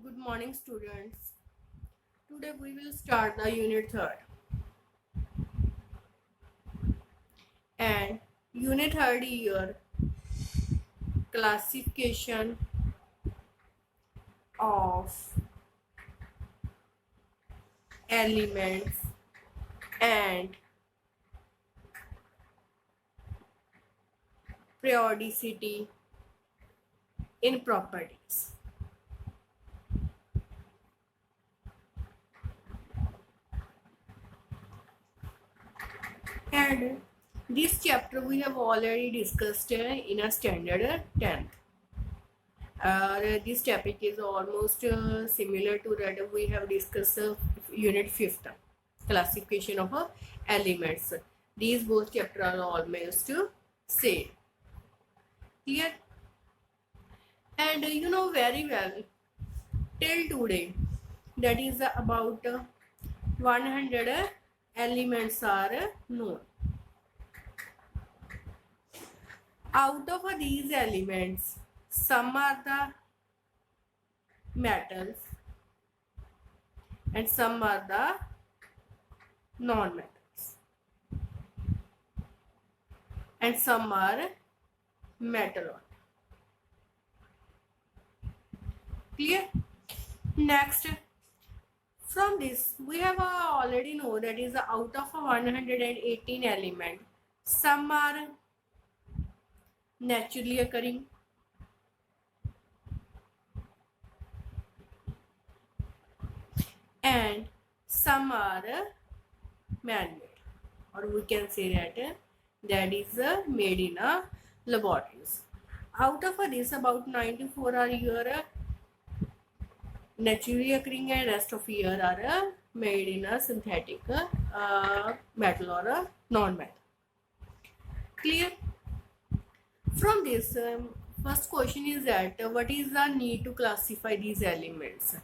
Good morning, students. Today we will start the unit 3rd. And unit 3rd year classification of elements and periodicity in properties. And this chapter we have already discussed in a standard 10th. This topic is almost similar to that we have discussed unit 5th, classification of elements. These both chapters are almost same. Clear? And you know very well till today that is about 100 elements are known. Out of these elements, some are the metals and some are the non-metals, and some are metal. Clear? Next, from this we have already know that is out of 118 element, some are naturally occurring, and some are man-made, or we can say that is made in laboratories. Out of this, about 94 are here naturally occurring, and rest of year are made in a synthetic metal or a non-metal. Clear? From this, first question is that what is the need to classify these elements?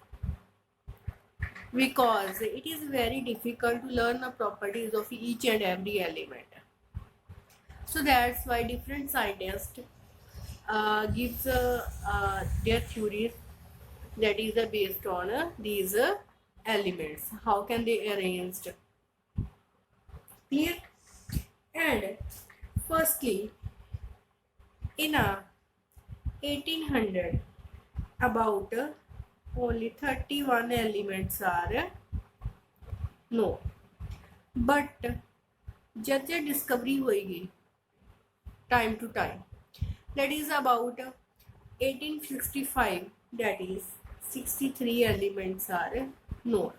Because it is very difficult to learn the properties of each and every element. So that's why different scientists gives their theories that is based on these elements. How can they arranged? Clear? And firstly, in 1800, about only 31 elements are known. But जब जब discovery होगी time to time, that is about 1865, that is 63 elements are known.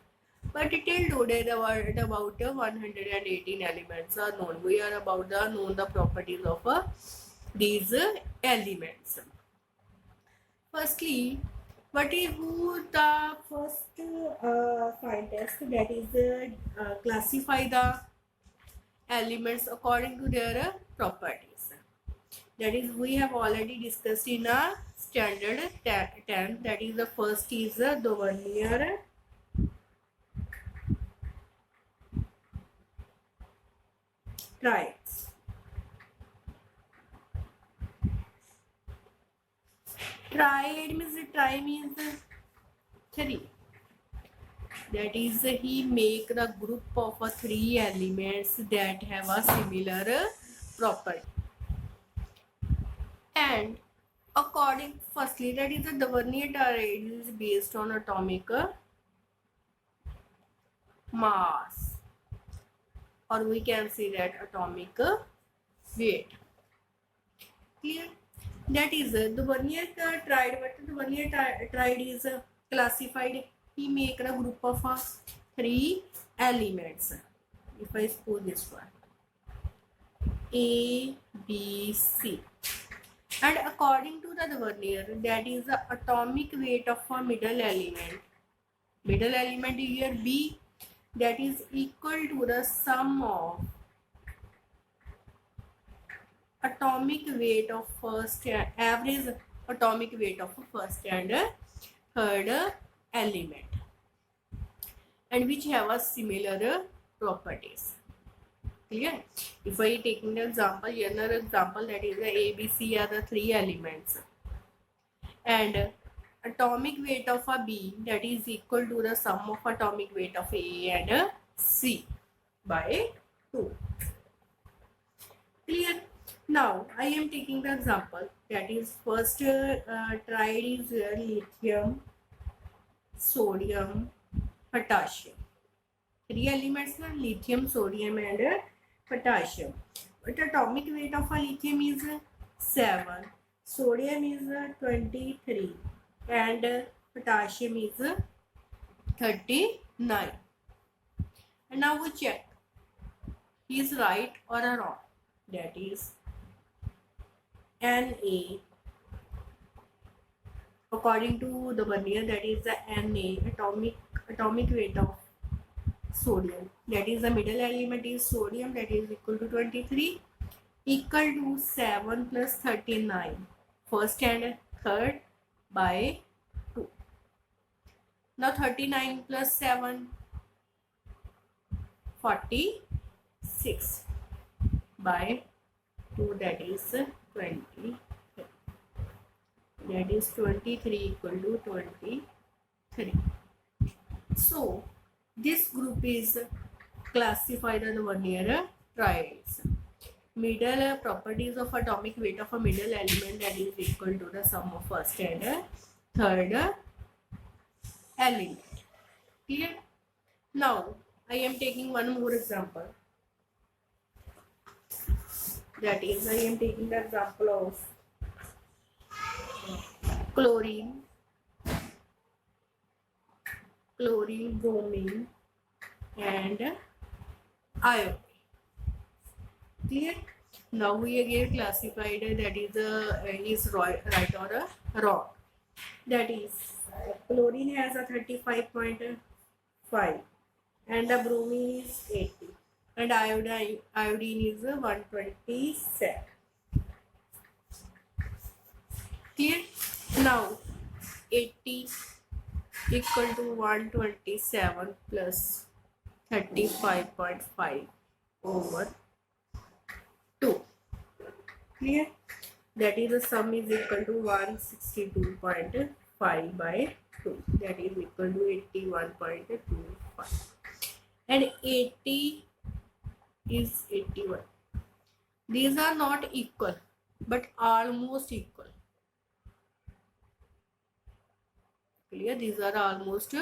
But till today the word about 118 elements are known. We are about the known the properties of these elements. Firstly, what is who the first scientist that is classify the elements according to their properties? That is, we have already discussed in a standard 10. That is, the first is the Duvernay triads. Triad means three. That is, he make the group of three elements that have a similar property. And according, firstly, that is the Duvernay triad is based on atomic mass, or we can say that atomic weight. Clear? That is the Duvernay triad. But the Duvernay triad is classified. He make a group of three elements. If I suppose this one, A, B, C. And according to the Duvernay, that is the atomic weight of a middle element. Middle element here B, that is equal to the sum of atomic weight of first average atomic weight of first and third element, and which have a similar properties. Clear? If I taking the example, another example, that is the A, B, C are the three elements, and atomic weight of a B that is equal to the sum of atomic weight of A and C by 2. Clear? Now I am taking the example that is first tried is lithium, sodium, potassium. 3 elements are lithium, sodium and potassium. But atomic weight of a lithium is 7, sodium is 23 and potassium is 39. And now we check he is right or wrong. That is Na, according to the Vernier, that is the Na atomic weight of sodium, that is the middle element is sodium, that is equal to 23, equal to 7 plus 39, first and third by 2. Now 39 plus 7, 46 by 2, that is 20. That is 23 equal to 23. So this group is classified as Vernier triads. Middle properties of atomic weight of a middle element that is equal to the sum of first and third element. Clear? Now I am taking one more example. That is, I am taking the example of chlorine, bromine and iodine. Clear? Now we again classified that is right or wrong. That is, chlorine has a 35.5 and the bromine is 80 and iodine is 127. Clear? Now 80 equal to 127 plus 35.5 over 2. Clear? That is the sum is equal to 162.5 by 2. That is equal to 81.25. And 80 is 81. These are not equal but almost equal. Clear? These are almost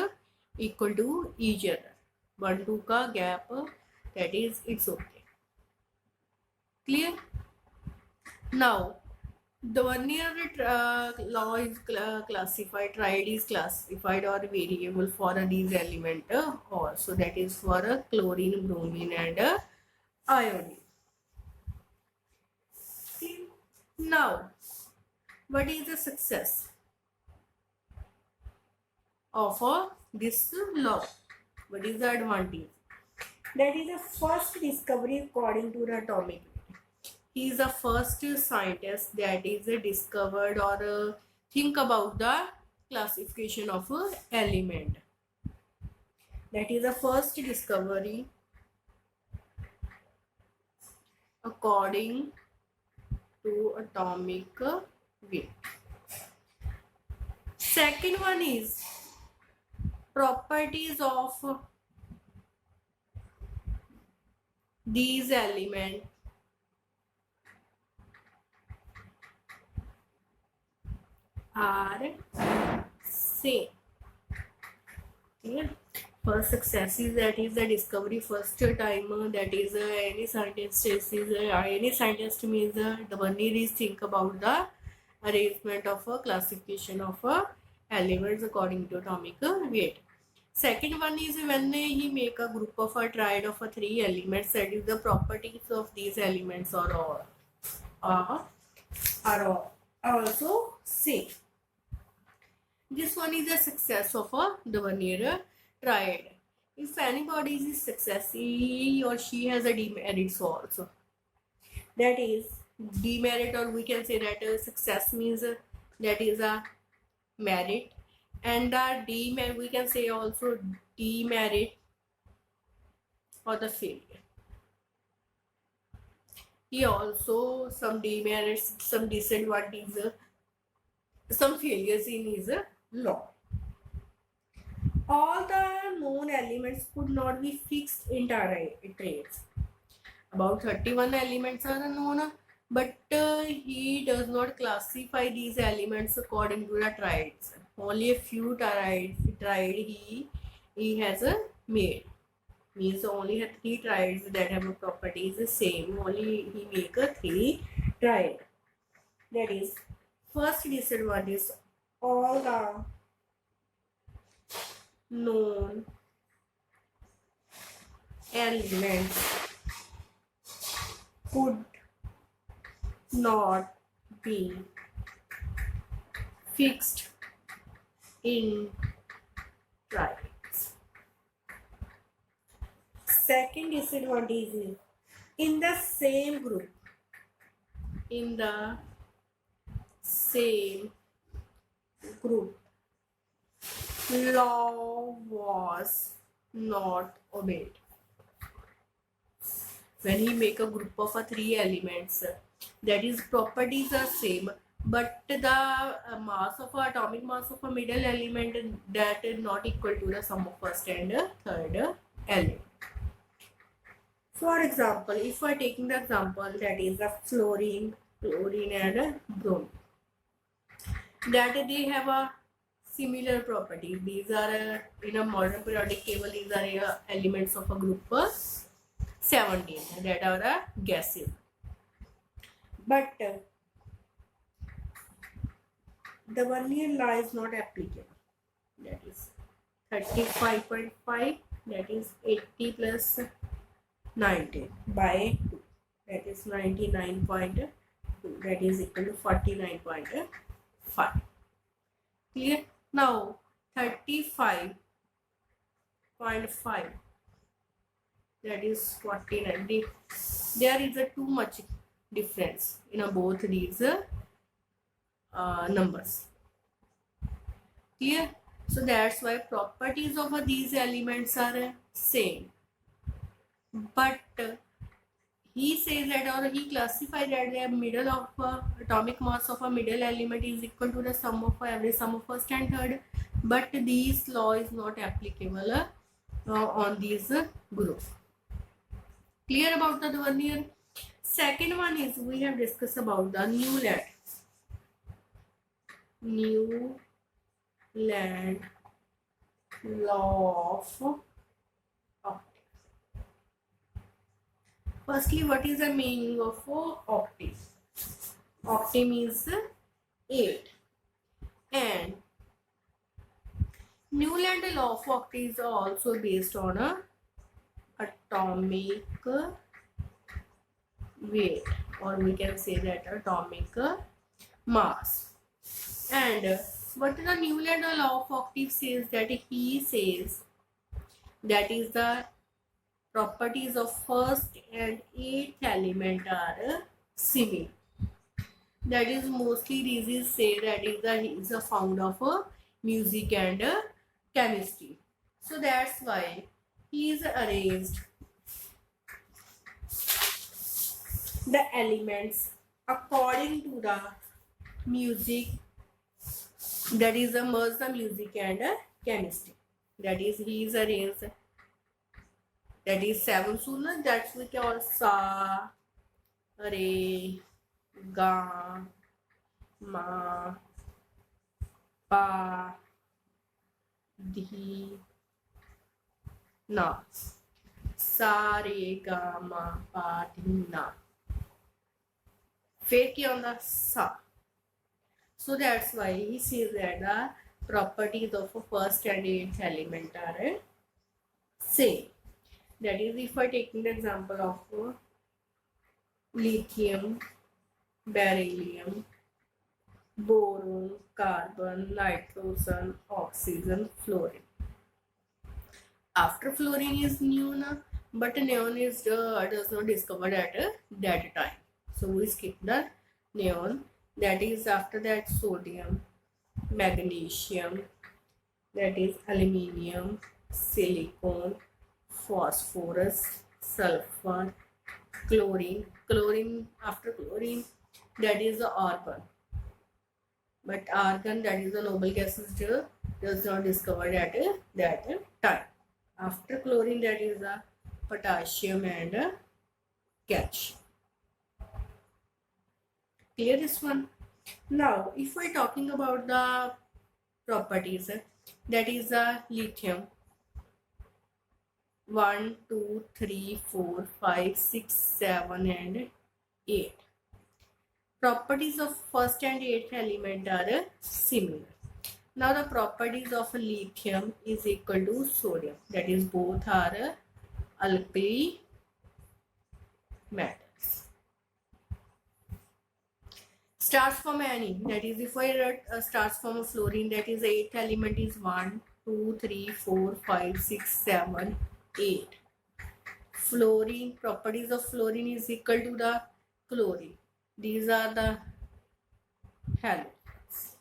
equal to each other. 1-2 का gap, that is it's okay. Clear? Now the Vernier law is classified, triad is classified or variable for these element also, that is for chlorine, bromine and iodine. See? Now what is the success of this law? What is the advantage? That is the first discovery according to the atomic weight. He is the first scientist that is discovered or think about the classification of element. That is the first discovery according to atomic weight. Second one is properties of these elements are same. Yeah. First success is that is the discovery first time that is any scientist means the Vernier is think about the arrangement of a classification of elements according to atomic weight. Second one is when he make a group of a triad of 3 elements, that is the properties of these elements are also same. This one is a success of the Vernier triad. If anybody is success, he or she has a demerits also. That is demerit, or we can say that success means that is a merit, and the demerit we can say also demerit or the failure. He also some demerits, some disadvantages, some failures in his law. All the known elements could not be fixed in traits. About 31 elements are known, but he does not classify these elements according to the triads. Only a few triad he has made. Means only 3 triads that have a properties the same. Only he make a 3 triad. That is, first disadvantage, all the known elements could not be fixed in triads. Second disadvantage is in the same group, law was not obeyed. When he make a group of 3 elements, that is properties are same, but the atomic mass of a middle element that is not equal to the sum of first and third element. For example, if we are taking the example that is the fluorine and bromine, that they have a similar property. These are in a modern periodic table, these are elements of a group 17 that are gases. But the Vernier law is not applicable. That is 35.5, that is 80 plus 90 by 2, that is 99.2, that is equal to 49.5. Clear? Now 35.5, that is 49. There is a too much difference in both these numbers. Clear? So that's why properties of these elements are same, but he says that, or he classified that the middle of atomic mass of a middle element is equal to the sum of every sum of first and third, but this law is not applicable on these groups. Clear about the Vernier? Second one is we have discussed about the Newland law of octave. Firstly, what is the meaning of octave? Octave means 8, and Newland law of octave is also based on a atomic weight, or we can say that atomic mass. And what the Newland law of octave says, that he says that is the properties of first and 8th element are similar. That is mostly these say that is a found of music and chemistry. So that's why he is arranged the elements according to the music, that is merge the music and chemistry. That is he is arranged, that is 7 sooner, that's we call sa, re, ga, ma, pa, di, na. Sa, re, ga, ma, pa, di, na. फिर क्या होता सा. So that's why he says that the properties of a first and 8th element are same. That is, if I taking the example of lithium, beryllium, boron, carbon, nitrogen, oxygen, fluorine. After fluorine is neon, but neon is does not discovered at that time. So we skip the neon. That is after that sodium, magnesium, that is aluminium, silicon, phosphorus, sulfur, chlorine. After chlorine, that is the argon. but argon, that is the noble gas, is not discovered at that time. After chlorine, that is the potassium and calcium. Clear this one? Now, if we're talking about the properties, that is the lithium. 1, 2, 3, 4, 5, 6, 7 and 8. Properties of first and eighth element are similar. Now the properties of lithium is equal to sodium. That is, both are alkali metals. Starts from any, that is, if I write starts from a fluorine, that is, the eighth element is 1, 2, 3, 4, 5, 6, 7, 8. Fluorine, properties of fluorine is equal to the chlorine. These are the halogens.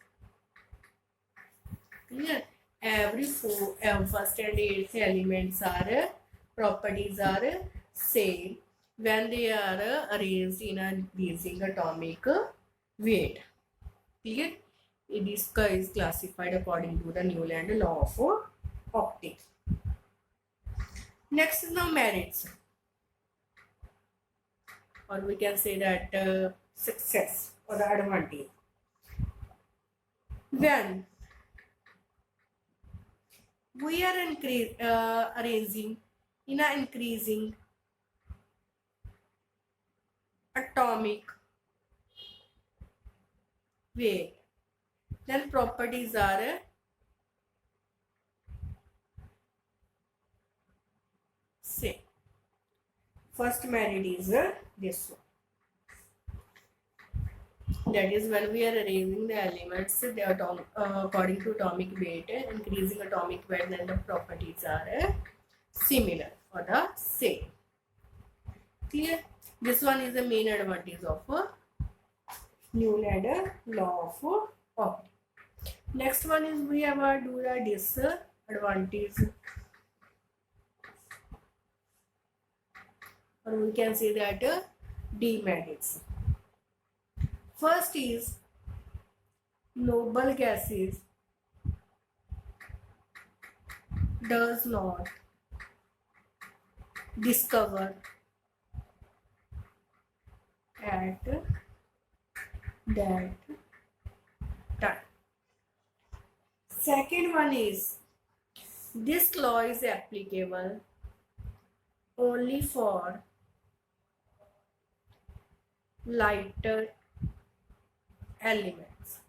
Clear? Every first and eighth elements are properties are same when they are arranged in a decreasing atomic weight. Clear? This is classified according to the Newland law of optics. Next is now merits, or we can say that success or the advantage. When we are arranging in an increasing atomic weight, then properties are same. First merit is this one. That is, when we are arranging the elements according to atomic weight, increasing atomic weight, then the properties are similar or the same. Clear? This one is the main advantage of Newland law of optics. Next one is we have do the disadvantage, or we can say that demerits. First is noble gases does not discover at that time. Second one is this law is applicable only for lighter elements.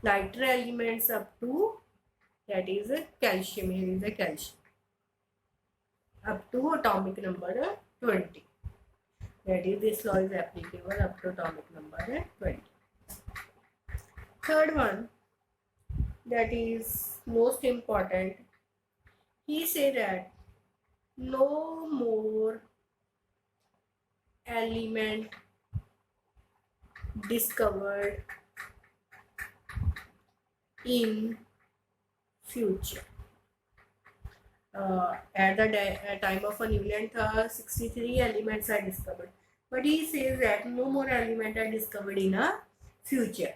Lighter elements up to, that is calcium, here is a calcium, up to atomic number 20. That is, this law is applicable up to atomic number 20. Third one, that is most important, he said that no more element discovered in future. At the time of Newland, 63 elements are discovered, but he says that no more elements are discovered in a future.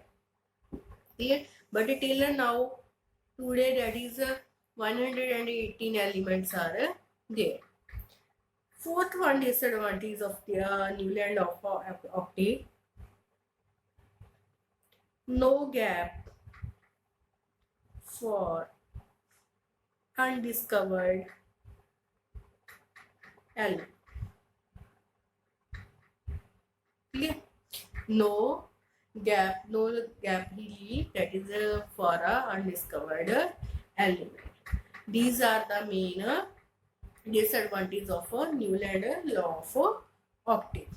Clear? But till now, today, that is 118 elements are there. Fourth one disadvantage of the Newland law of optics: no gap for undiscovered element. Clear? No gap really, that is for a undiscovered element. These are the main disadvantages of Newland law of optics.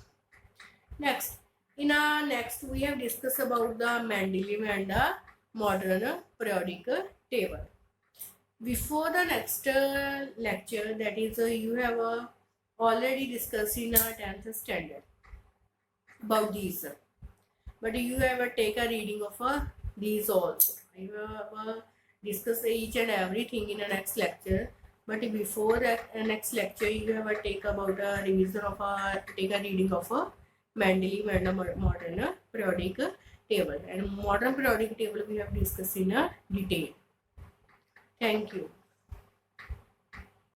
Next, next we have discussed about the Mendeleev and the modern periodic table. Before the next lecture, that is you have already discussed in 10th standard about these, but you have take a reading of these also. I have discussed each and everything in the next lecture, but before next lecture you have take about a revision of take a reading of Mendeleev and a modern periodic table, and modern periodic table we have discussed in a detail. Thank you.